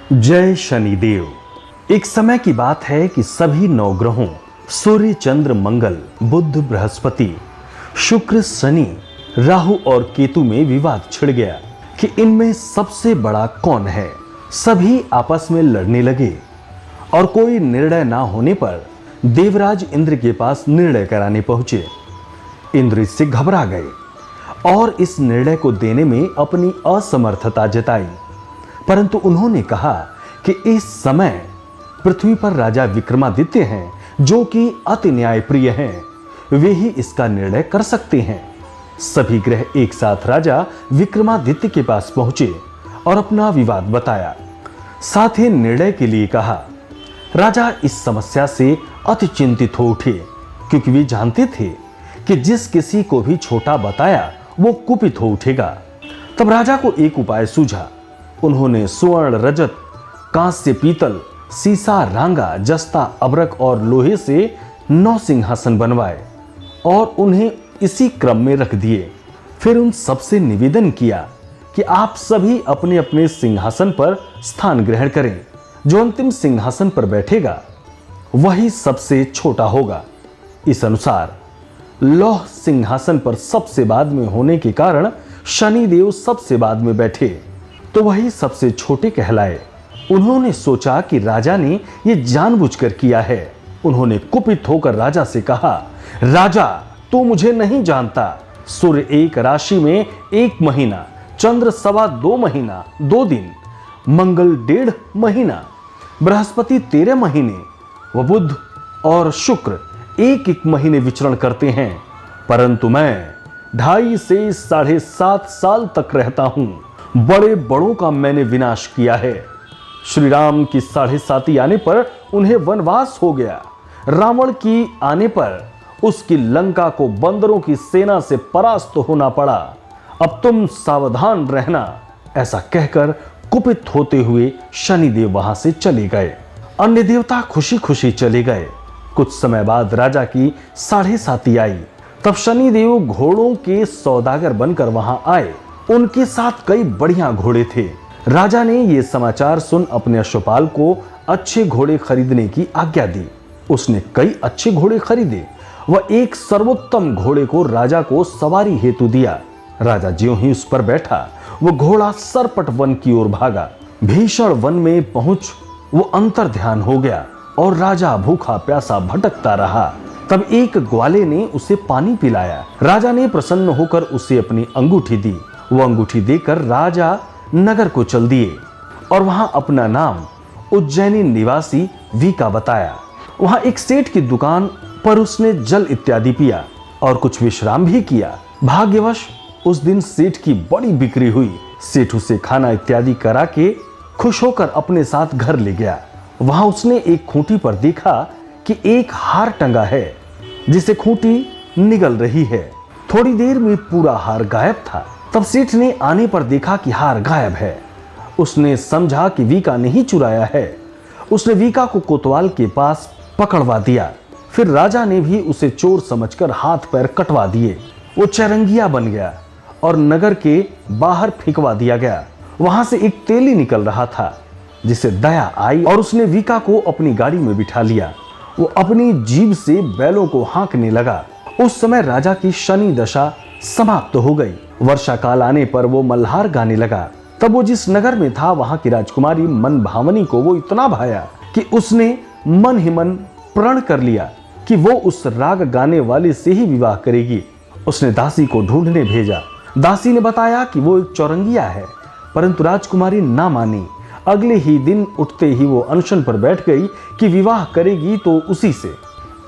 जय शनिदेव। एक समय की बात है कि सभी नवग्रहों सूर्य, चंद्र, मंगल, बुध, बृहस्पति, शुक्र, शनि, राहु और केतु में विवाद छिड़ गया कि इनमें सबसे बड़ा कौन है। सभी आपस में लड़ने लगे और कोई निर्णय ना होने पर देवराज इंद्र के पास निर्णय कराने पहुंचे। इंद्र इससे घबरा गए और इस निर्णय को देने में अपनी असमर्थता जताई, परंतु उन्होंने कहा कि इस समय पृथ्वी पर राजा विक्रमादित्य हैं, जो कि अति न्यायप्रिय हैं। वे ही इसका निर्णय कर सकते हैं। सभी ग्रह एक साथ राजा विक्रमादित्य के पास पहुंचे और अपना विवाद बताया, साथ ही निर्णय के लिए कहा। राजा इस समस्या से अति चिंतित हो उठे, क्योंकि वे जानते थे कि जिस किसी को भी छोटा बताया वो कुपित हो उठेगा। तब राजा को एक उपाय सूझा। उन्होंने स्वर्ण, रजत, कांस्य, पीतल, सीसा, रांगा, जस्ता, अबरक और लोहे से 9 सिंहासन बनवाए और उन्हें इसी क्रम में रख दिए। फिर उन सबसे निवेदन किया कि आप सभी अपने अपने सिंहासन पर स्थान ग्रहण करें। जो अंतिम सिंहासन पर बैठेगा वही सबसे छोटा होगा। इस अनुसार लौह सिंहासन पर सबसे बाद में होने के कारण शनिदेव सबसे बाद में बैठे, तो वही सबसे छोटे कहलाए। उन्होंने सोचा कि राजा ने यह जानबूझकर किया है। उन्होंने कुपित होकर राजा से कहा, राजा तू मुझे नहीं जानता। सूर्य एक राशि में 1 महीना, चंद्र 2.25 महीना 2 दिन, मंगल 1.5 महीना, बृहस्पति 13 महीने व बुध और शुक्र 1 महीने विचरण करते हैं, परंतु मैं 2.5 से 7.5 साल तक रहता हूं। बड़े बड़ों का मैंने विनाश किया है। श्री राम की 7.5 आने पर उन्हें वनवास हो गया। रावण की आने पर उसकी लंका को बंदरों की सेना से परास्त होना पड़ा। अब तुम सावधान रहना। ऐसा कहकर कुपित होते हुए शनिदेव वहां से चले गए। अन्य देवता खुशी खुशी चले गए। कुछ समय बाद राजा की 7.5 आई। तब शनिदेव घोड़ों के सौदागर बनकर वहां आए। उनके साथ कई बढ़िया घोड़े थे। राजा ने यह समाचार सुन अपने अश्वपाल को अच्छे घोड़े खरीदने की आज्ञा दी। उसने कई अच्छे घोड़े खरीदे व एक सर्वोत्तम घोड़े को राजा को सवारी हेतु दिया। राजा ज्यों ही उस पर बैठा, वो घोड़ा सरपट वन की ओर भागा। भीषण वन में पहुंच वो अंतर ध्यान हो गया और राजा भूखा प्यासा भटकता रहा। तब एक ग्वाले ने उसे पानी पिलाया। राजा ने प्रसन्न होकर उसे अपनी अंगूठी दी। वो अंगूठी देकर राजा नगर को चल दिए और वहां अपना नाम उज्जैनी निवासी वी का बताया। वहां एक सेठ की दुकान पर उसने जल इत्यादि पिया और कुछ विश्राम भी किया। भाग्यवश उस दिन सेठ की बड़ी बिक्री हुई। सेठ उसे खाना इत्यादि करा के खुश होकर अपने साथ घर ले गया। वहां उसने एक खूंटी पर देखा कि एक हार टंगा है, जिसे खूंटी निगल रही है। थोड़ी देर में पूरा हार गायब था। तब सेठ ने आने पर देखा कि हार गायब है। उसने समझा कि वीका नहीं चुराया है। उसने वीका को कोतवाल के पास पकड़वा दिया। फिर राजा ने भी उसे चोर समझकर हाथ पैर कटवा दिए। वो चरंगिया बन गया और नगर के बाहर फेंकवा दिया गया। वहां से एक तेली निकल रहा था, जिसे दया आई और उसने वीका को अपनी गाड़ी में बिठा लिया। वो अपनी जीभ से बैलों को हाँकने लगा। उस समय राजा की शनि दशा समाप्त हो गई। वर्षा काल आने पर वो मल्हार गाने लगा। तब वो जिस नगर में था वहां की राजकुमारी मन भावनी को वो इतना भाया कि उसने मन ही मन प्रण कर लिया कि वो उस राग गाने वाले से ही विवाह करेगी। उसने दासी को ढूंढने भेजा। दासी ने बताया कि वो एक चौरंगिया है, परंतु राजकुमारी ना मानी। अगले ही दिन उठते ही वो अनशन पर बैठ गई कि विवाह करेगी तो उसी से।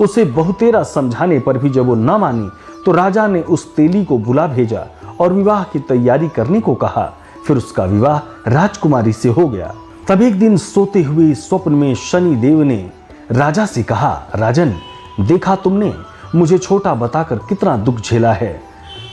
उसे बहुतेरा समझाने पर भी जब वो ना मानी तो राजा ने उस तेली को बुला भेजा और विवाह की तैयारी करने को कहा। फिर उसका विवाह राजकुमारी से हो गया। तब एक दिन सोते हुए स्वप्न में शनि देव ने राजा से कहा, राजन देखा तुमने मुझे छोटा बताकर कितना दुख झेला है।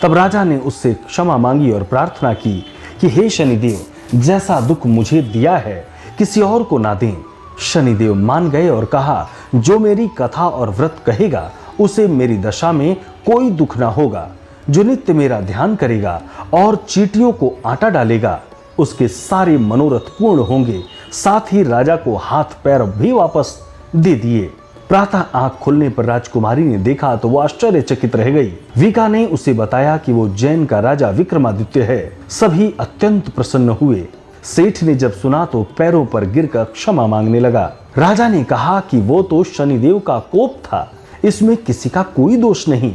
तब राजा ने उससे क्षमा मांगी और प्रार्थना की कि हे शनिदेव, जैसा दुख मुझे दिया है किसी और को ना दें। शनिदेव मान गए और कहा, जो मेरी कथा और व्रत कहेगा उसे मेरी दशा में कोई दुख ना होगा। जो नित्य मेरा ध्यान करेगा और चींटियों को आटा डालेगा, उसके सारे मनोरथ पूर्ण होंगे, साथ ही राजा को हाथ पैर भी वापस दे दिए। प्रातः आंख खुलने पर राजकुमारी ने देखा तो वो आश्चर्यचकित रह गई। विका ने उसे बताया कि वो जैन का राजा विक्रमादित्य है। सभी अत्यंत प्रसन्न हुए। सेठ ने जब सुना तो पैरों पर गिरकर क्षमा मांगने लगा। राजा ने कहा कि वो तो शनिदेव का कोप था, इसमें किसी का कोई दोष नहीं।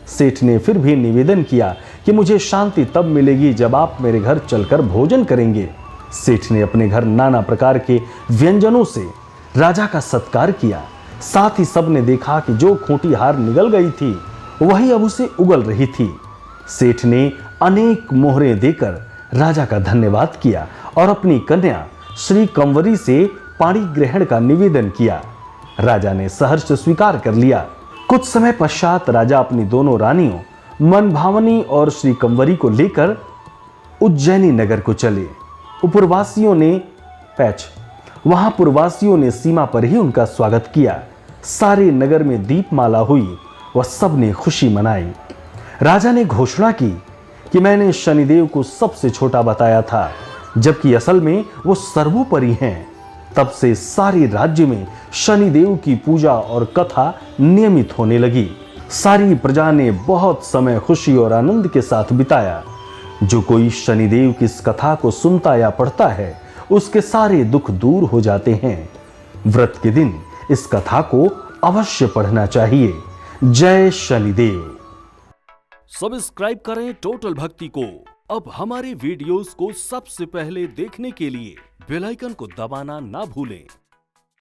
सेठ ने फिर भी निवेदन किया कि मुझे शांति तब मिलेगी जब आप मेरे घर चलकर भोजन करेंगे। सेठ ने अपने घर नाना प्रकार के व्यंजनों से राजा का सत्कार किया। साथ ही सबने देखा कि जो खूंटी हार निगल गई थी वही अब उसे उगल रही थी। सेठ ने अनेक मोहरें देकर राजा का धन्यवाद किया और अपनी कन्या श्री कंवरी से पाणी ग्रहण का निवेदन किया। राजा ने सहर्ष स्वीकार कर लिया। कुछ समय पश्चात राजा अपनी दोनों रानियों मनभावनी और श्री कंवरी को लेकर उज्जैनी नगर को चले। वहां पूर्ववासियों ने सीमा पर ही उनका स्वागत किया। सारे नगर में दीपमाला हुई व सबने खुशी मनाई। राजा ने घोषणा की कि मैंने शनिदेव को सबसे छोटा बताया था, जबकि असल में वो सर्वोपरि हैं। तब से सारे राज्य में शनिदेव की पूजा और कथा नियमित होने लगी। सारी प्रजा ने बहुत समय खुशी और आनंद के साथ बिताया। जो कोई शनिदेव की इस कथा को सुनता या पढ़ता है उसके सारे दुख दूर हो जाते हैं। व्रत के दिन इस कथा को अवश्य पढ़ना चाहिए। जय शनिदेव। सब्सक्राइब करें टोटल भक्ति को। अब हमारे वीडियोस को सबसे पहले देखने के लिए बेल आइकन को दबाना ना भूलें।